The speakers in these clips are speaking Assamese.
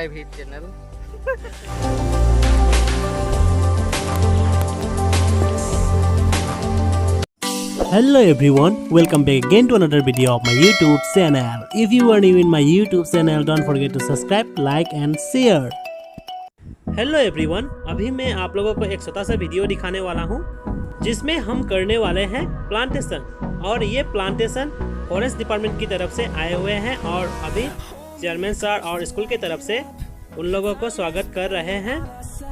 subscribe his channel. Hello everyone, welcome back again to another video of my YouTube channel. If you are new in my YouTube channel, don't forget to subscribe, like and share. Hello everyone, अभी मैं आप लोगों को एक छोटा सा वीडियो दिखाने वाला हूँ जिसमें हम करने वाले हैं प्लांटेशन। और ये प्लांटेशन फॉरेस्ट डिपार्टमेंट की तरफ से आए हुए हैं और अभी चेयरमैन सर और स्कूल की तरफ से उन लोगों को स्वागत कर रहे हैं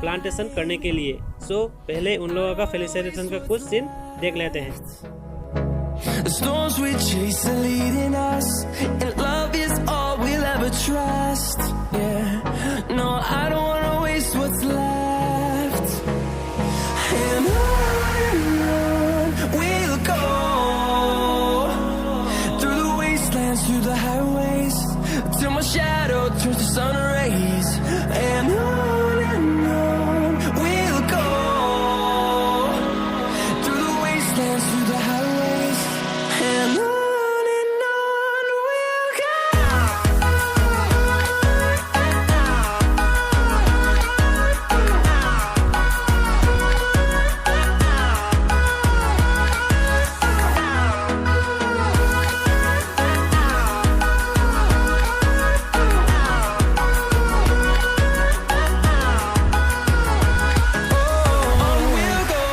प्लांटेशन करने के लिए। सो पहले उन लोगों का फेलिसिटेशन का कुछ सीन देख लेते हैं। The storms we chase are leading us, and love is all we'll ever trust. Yeah, no, I don't wanna waste what's left. And on we'll go, through the wastelands, through the highways, till my shadow turns to sun rays. And on we'll go, through the wastelands, through the highways. And on we'll go. On we'll go.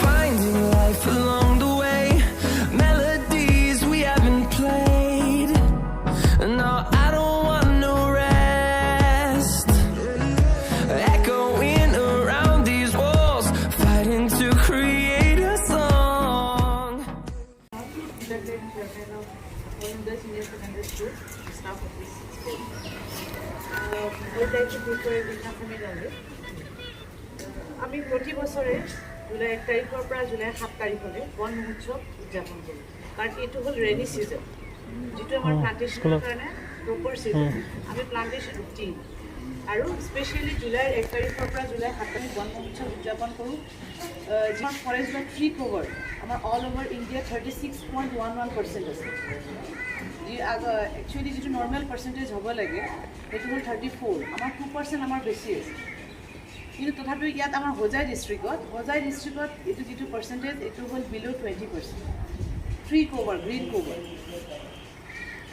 Finding life along the way, melodies we haven't played. No, I don't want no rest. Echoing around these walls, fighting to create a song. আমি প্রতি বছরে জুলাই 1 তাৰিখৰ পৰা জুলাই 7 তাৰিখলৈ বন মহোৎসৱ উদযাপন কৰোঁ কাৰণ এইটো হ'ল ৰেনি ছিজন যিটো আমাৰ প্লান্টেশ্যনৰ কাৰণে প্ৰপাৰ ছিজন আমি প্লান্টেশ্যন ৰুটিন আৰু স্পেচিয়েলি জুলাই 1 তাৰিখৰ পৰা জুলাই 7 তাৰিখ বন মহোৎসৱ উদযাপন কৰোঁ যিমান ফৰেষ্ট বা ট্ৰী কভাৰ আমাৰ অল অভাৰ ইণ্ডিয়া 36.11% আছে একচুৱেলি যিটো নৰ্মেল পাৰ্চেণ্টেজ হ'ব লাগে সেইটো হ'ল 34 আমাৰ 2% আমাৰ বেছি আছে কিন্তু তথাপিও ইয়াত আমাৰ হোজাই ডিষ্ট্ৰিক্টত এইটো যিটো পাৰ্চেণ্টেজ এইটো হ'ল বিল' 20% ট্ৰী কভাৰ গ্ৰীণ কভাৰ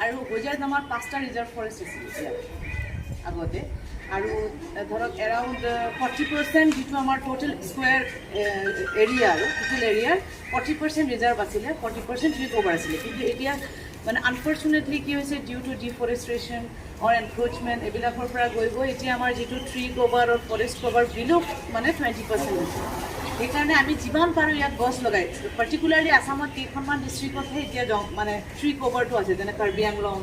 আৰু হোজাইত আমাৰ 5টা ৰিজাৰ্ভ ফৰেষ্ট আছিল ইয়াত আগতে আৰু ধৰক এৰাউণ্ড 40% যিটো আমাৰ টোটেল স্কুৱেৰ এৰিয়া আৰু টোটেল এৰিয়াৰ 40% ৰিজাৰ্ভ আছিলে 40% ট্ৰী কভাৰ আছিলে কিন্তু এতিয়া মানে আনফৰ্চুনেটলি কি হৈছে ডিউ টু ডিফৰেষ্টেশ্যন অৰ এনক্ৰোচমেণ্ট এইবিলাকৰ পৰা গৈ এতিয়া আমাৰ যিটো ট্ৰী কভাৰ অৰ ফৰেষ্ট কভাৰ বিলো মানে 20% হৈছে সেইকাৰণে আমি যিমান পাৰোঁ ইয়াত গছ লগাই পাৰ্টিকুলাৰলি আছামত কেইখনমান ডিষ্ট্ৰিক্টতহে এতিয়া মানে ট্ৰী কভাৰটো আছে যেনে কাৰ্বি আংলং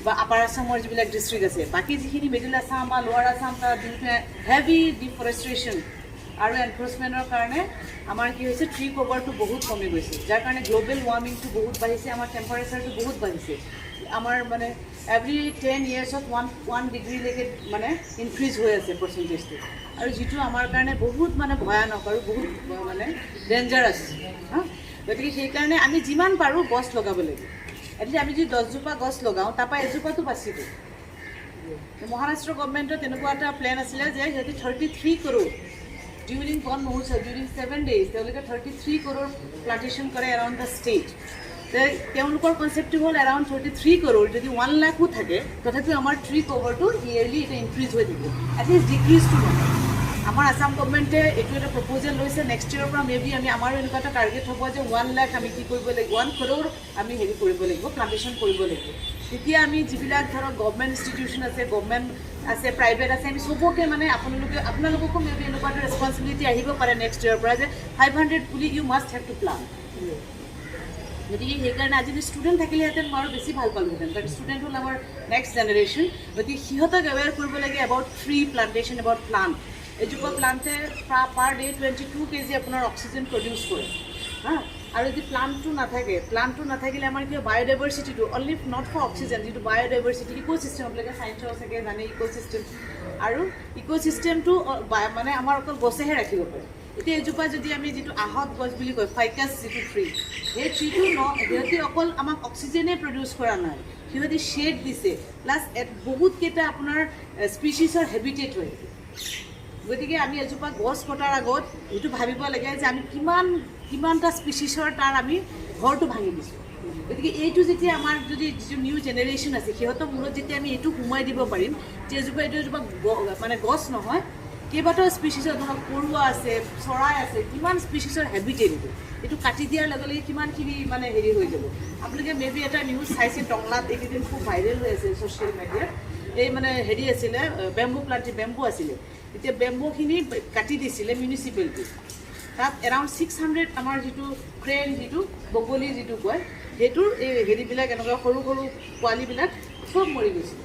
বা আপাৰ আছামৰ যিবিলাক ডিষ্ট্ৰিক্ট আছে বাকী যিখিনি মিডিল আছাম বা লোৱাৰ আছাম তাত হেভি ডিফৰেষ্টেশ্যন আৰু এনক্ৰোচমেণ্টৰ কাৰণে আমাৰ কি হৈছে ট্ৰী কভাৰটো বহুত কমি গৈছে যাৰ কাৰণে গ্ল'বেল ৱাৰ্মিংটো বহুত বাঢ়িছে আমাৰ টেম্পাৰেচাৰটো বহুত বাঢ়িছে আমাৰ মানে এভৰি 10 yearsত 1 ডিগ্ৰীলৈকে মানে ইনক্ৰিজ হৈ আছে পাৰ্চেণ্টেজটো আৰু যিটো আমাৰ কাৰণে বহুত মানে ভয়ানক আৰু বহুত মানে ডেঞ্জাৰাছ গতিকে সেইকাৰণে আমি যিমান পাৰোঁ গছ লগাব লাগিব এটলিষ্ট আমি যদি 10জোপা গছ লগাওঁ তাৰপৰা এজোপাটো বাচিব মহাৰাষ্ট্ৰ গভৰ্ণমেণ্টৰ তেনেকুৱা এটা প্লেন আছিলে যে সিহঁতি 33 কৰোৰ ডিউৰিং বন মহোৎসৱ ডিউৰিং 7 days তেওঁলোকে 33 কৰোৰ প্লান্টেশ্যন কৰে এৰাউণ্ড দ্য ষ্টেট তেওঁলোকৰ কনচেপ্টটো হ'ল এৰাউণ্ড 33 কৰোৰ যদি 1 লাখো থাকে তথাপিও আমাৰ ট্ৰী কভাৰটো ইয়েৰলি এটা ইনক্ৰিজ হৈ থাকিব এটলিষ্ট ডিক্ৰিজটো নহয় আমাৰ আছাম গভৰ্ণমেণ্টে এইটো এটা প্ৰপ'জেল লৈছে নেক্সট ইয়েৰৰ পৰা মেবি আমাৰো এনেকুৱা এটা টাৰ্গেট হ'ব যে 1 লাখ আমি কি কৰিব লাগিব 1 কৰোৰ আমি হেৰি কৰিব লাগিব প্লান্টেশ্যন কৰিব লাগিব তেতিয়া আমি যিবিলাক ধৰক গভৰ্ণমেণ্ট ইনষ্টিটিউশ্যন আছে গভৰ্ণমেণ্ট আছে প্ৰাইভেট আছে আমি চবকে মানে আপোনালোককো মেবি এনেকুৱা এটা ৰেছপনচিবিলিটি আহিব পাৰে নেক্সট ইয়েৰৰ পৰা যে 500 পুলি you must have to plant গতিকে সেইকাৰণে আজি ষ্টুডেণ্ট থাকিলেহেঁতেন মই আৰু বেছি ভাল পালোহেঁতেন কাৰণ ষ্টুডেণ্ট হ'ল আমাৰ নেক্সট জেনেৰেশ্যন গতিকে সিহঁতক এৱেৰ কৰিব লাগে about tree plantation about plant এজোপা প্লান্টে পাৰ ডে 22 kg আপোনাৰ অক্সিজেন প্ৰডিউচ কৰে আৰু যদি প্লান্টটো নাথাকিলে আমাৰ কি বায়'ডাইভাৰ্চিটিটো অনলি নট ফৰ অক্সিজেন যিটো বায়'ডাইভাৰ্চিটি ইক'চিষ্টেম আপোনালোকে চায়েন্সৰ চাগে জানে ইক'চিষ্টেম আৰু ইক'চিষ্টেমটো মানে আমাৰ অকল গছেহে ৰাখিব পাৰে এতিয়া এজোপা যদি আমি যেটো আহত গছ বুলি কয় ফাইকাছ যেটো ট্ৰী এই ট্ৰীটো সিহঁতে অকল আমাক অক্সিজেনে প্ৰডিউচ কৰা নাই সিহঁতে শ্বেড দিছে প্লাছ বহুতকেইটা আপোনাৰ স্পিচিছৰ হেবিটেট হয় গতিকে আমি এজোপা গছ কটাৰ আগত এইটো ভাবিব লাগে যে আমি কিমানটা স্পিচিছৰ তাৰ আমি ঘৰটো ভাঙি দিছোঁ গতিকে এইটো যেতিয়া আমাৰ যদি যিটো নিউ জেনেৰেশ্যন আছে সিহঁতৰ মূৰত যেতিয়া আমি এইটো সোমাই দিব পাৰিম যে এজোপা মানে গছ নহয় কেইবাটাও স্পিচিছৰ ধৰক পৰুৱা আছে চৰাই আছে কিমান স্পিচিছৰ হেবিটেট এইটো কাটি দিয়াৰ লগে লগে কিমানখিনি মানে হেৰি হৈ যাব আপোনালোকে মেবি এটা নিউজ চাইছে টংলাত এইকেইদিন খুব ভাইৰেল হৈ আছে ছ'চিয়েল মিডিয়াত এই মানে হেৰি আছিলে বেম্বু আছিলে এতিয়া বেম্বুখিনি কাটি দিছিলে মিউনিচিপেলিটি তাত এৰাউণ্ড 600 আমাৰ যিটো ক্ৰেন যিটো বগলী যিটো কয় সেইটোৰ এই হেৰিবিলাক এনেকুৱা সৰু সৰু পোৱালিবিলাক চব মৰি গৈছিল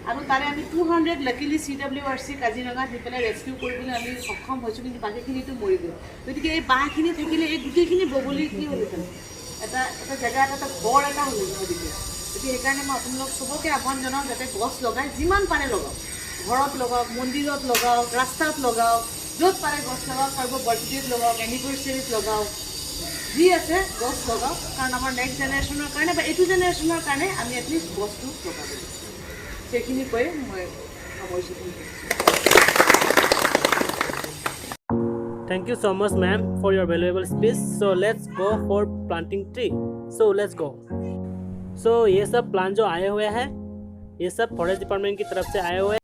আৰু তাৰে আমি 200 লাকিলি CWRC কাজিৰঙাত নি পেলাই ৰেস্কিউ কৰিবলৈ আমি সক্ষম হৈছোঁ কিন্তু বাকীখিনিতো মৰি গ'ল গতিকে এই বাঁহখিনি থাকিলে এই গোটেইখিনি বগলী কি হ'লহেঁতেন এটা জেগা এটা ঘৰ এটা হ'লহেঁতেন গতিকে সেইকাৰণে মই আপোনালোক চবকে আহ্বান জনাওঁ যাতে গছ লগাই যিমান পাৰে লগাওক ঘৰত লগাওক মন্দিৰত লগাওক ৰাস্তাত লগাওক য'ত পাৰে গছ লগাওক কাৰোবাৰ বাৰ্থডেত লগাওক এনিভাৰ্চাৰীত লগাওক যি আছে গছ লগাওক কাৰণ আমাৰ নেক্সট জেনেৰেশ্যনৰ কাৰণে বা এইটো জেনেৰেশ্যনৰ কাৰণে আমি এটলিষ্ট গছটো লগাব লাগিব সেইখিনি কৈ মই সামৰিছোঁ Thank you so much ma'am for your valuable speech. So let's go for planting tree. So let's go. So ये सब प्लान जो आए हुए हैं ये सब फॉरेस्ट डिपार्टमेंट की तरफ से आए हुए हैं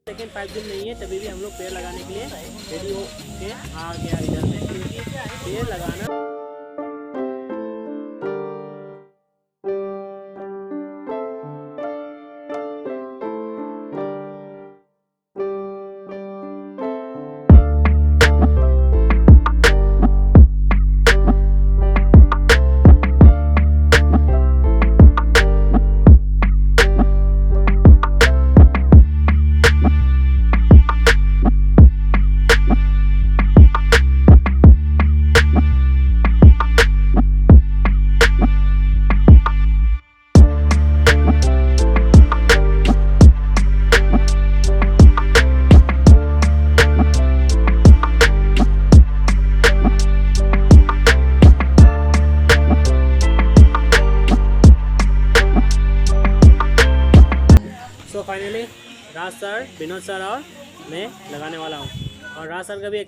सेकेंड 5 दिन नहीं है तभी भी हम लोग पेड़ लगाने के लिए रेडी हो के आ गया इधर में क्योंकि पेड़ लगाना फाइनली राज सर विनोद सर और मैं लगाने वाला हूँ और राज सर का भी एक